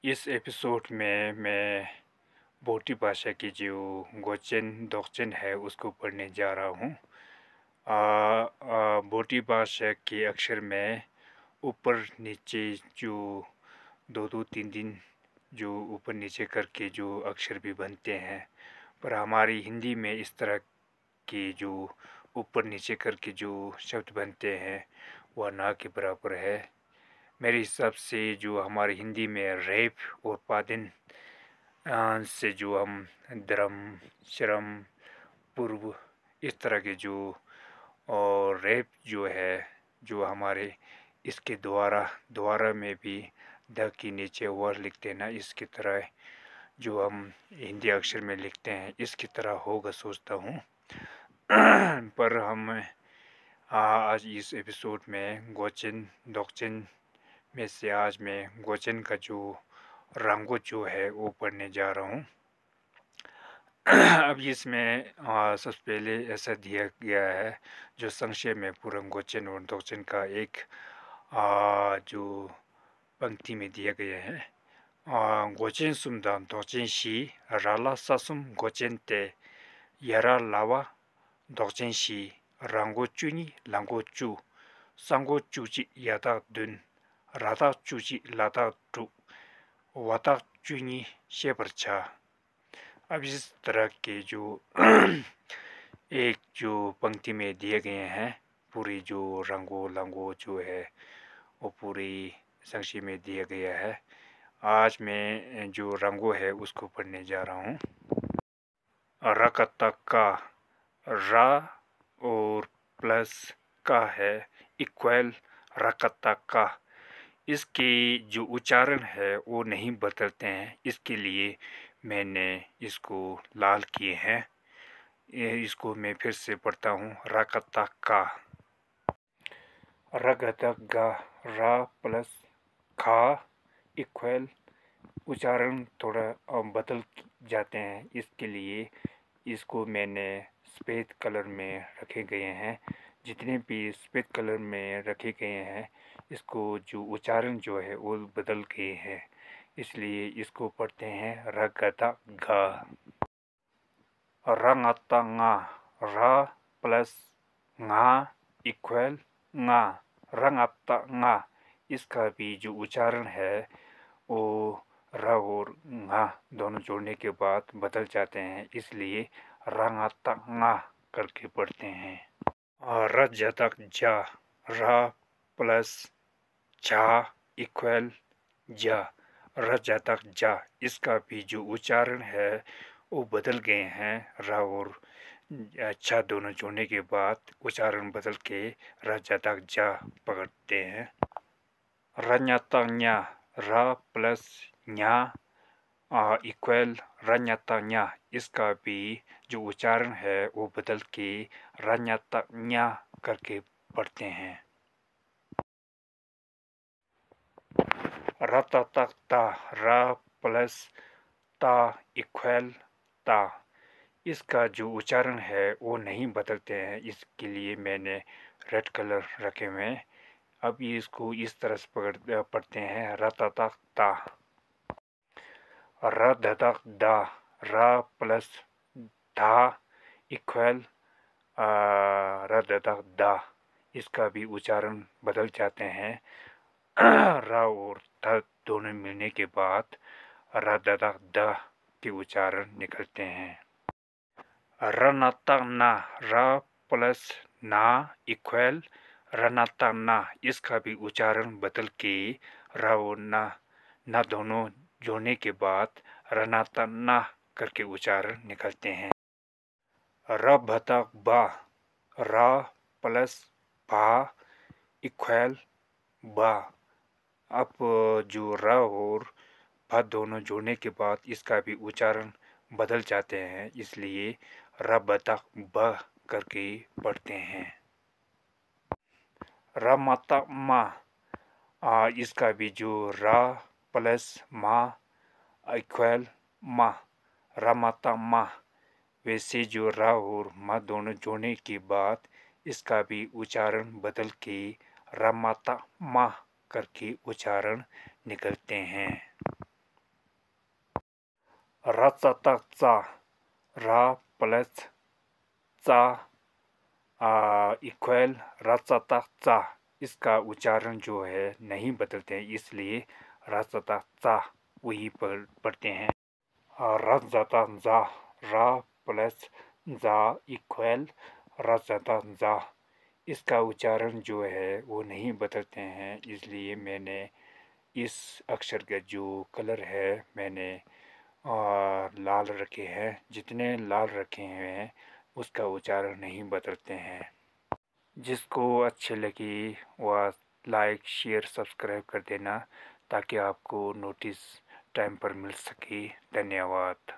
इस एपिसोड में मैं बोटी भाषा की जो गोचेन दोकचेन है उसको पढ़ने जा रहा हूँ। बोटी भाषा के अक्षर में ऊपर नीचे जो दो दो तीन तीन जो ऊपर नीचे करके जो अक्षर भी बनते हैं, पर हमारी हिंदी में इस तरह के जो ऊपर नीचे करके जो शब्द बनते हैं वह ना के बराबर है। मेरे हिसाब से जो हमारी हिंदी में रेप और पादिन से जो हम धर्म शर्म पूर्व इस तरह के जो और रेप जो है जो हमारे इसके द्वारा में भी द के नीचे वर लिखते हैं ना, इसकी तरह जो हम हिंदी अक्षर में लिखते हैं इसकी तरह होगा सोचता हूँ। पर हम आज इस एपिसोड में गोचेन दोकचेन में से आज मैं गोचेन का जो रंगो जो है वो पढ़ने जा रहा हूँ। अब इसमें सबसे पहले ऐसा दिया गया है जो संक्षेप में पूरा गोचेन और दोकचेन का एक जो पंक्ति में दिया गया है। गोचेन सुमदान दोकचेन शी राला सासुम गोचेन ते यारा लावा दोकचेन शी रंगो चुनी लंगो चू संगो चूची यादा दुन राधा चूची लादा टू वाता चुनी शेपरचा। अब इस तरह के जो एक जो पंक्ति में दिए गए हैं पूरी जो रंगो लंगो जो है वो पूरी संक्षेप में दिया गया है। आज मैं जो रंगो है उसको पढ़ने जा रहा हूँ। रकता का रा और प्लस का है इक्वल रकता का, इसके जो उच्चारण है वो नहीं बदलते हैं, इसके लिए मैंने इसको लाल किए हैं। इसको मैं फिर से पढ़ता हूँ। रकता का रगता गा रा प्लस खा इक्वल उच्चारण थोड़ा बदल जाते हैं, इसके लिए इसको मैंने सफ़ेद कलर में रखे गए हैं। जितने भी सफ़ेद कलर में रखे गए हैं इसको जो उच्चारण जो है वो बदल गए हैं, इसलिए इसको पढ़ते हैं रगता गा। रंगता गा रा प्लस गा इक्वल गा रंगता गा, इसका भी जो उच्चारण है वो र और गा दोनों जोड़ने के बाद बदल जाते हैं, इसलिए रंगता गा करके पढ़ते हैं। रजतक जा रा प्लस जा इक्वल जा रजतक जा, इसका भी जो उच्चारण है वो बदल गए हैं। रा और अच्छा दोनों जोड़ने के बाद उच्चारण बदल के रजतक जा पकड़ते हैं। रन्यता न्या रा प्लस न्या इक्वल रन्यता न्या, इसका भी जो उच्चारण है वो बदल के रन्यता न्या करके पढ़ते हैं। रततक ता रा प्लस ता इक्वल ता, इसका जो उच्चारण है वो नहीं बदलते हैं, इसके लिए मैंने रेड कलर रखे हुए हैं। अब इसको इस तरह से पढ़ते हैं। रततक ता रधतक दा रा प्लस धा इक्वल रधतक दा, इसका भी उच्चारण बदल जाते हैं। रा और ध दोनों मिलने के बाद रधतक दा के उच्चारण निकलते हैं। रनतक ना रा प्लस ना इक्वल रनतक ना, इसका भी उच्चारण बदल के रा और ना दोनों जोड़ने के बाद रनतक ना करके उच्चारण निकलते हैं। रभतक बा रा प्लस भा इक्वल बा, अब जो र और भा दोनों जोड़ने के बाद इसका भी उच्चारण बदल जाते हैं, इसलिए रबतक ब करके पढ़ते हैं। रमतक मा, इसका भी जो रा प्लस मा इक्वल मा रमतक मा, वैसे जो रा और मा दोनों जोड़ने के बाद इसका भी उच्चारण बदल के रमतक मा करके उच्चारण निकलते हैं। राचा रा प्लस चा इक्वल राचा। इसका उच्चारण जो है नहीं बदलते हैं, इसलिए राचा वही पढ़ते हैं। राजाता जा रा प्लस जा इक्वल राजाता जा। इसका उच्चारण जो है वो नहीं बदलते हैं, इसलिए मैंने इस अक्षर का जो कलर है मैंने लाल रखे हैं। जितने लाल रखे हैं उसका उच्चारण नहीं बदलते हैं। जिसको अच्छे लगे वह लाइक शेयर सब्सक्राइब कर देना ताकि आपको नोटिस टाइम पर मिल सके। धन्यवाद।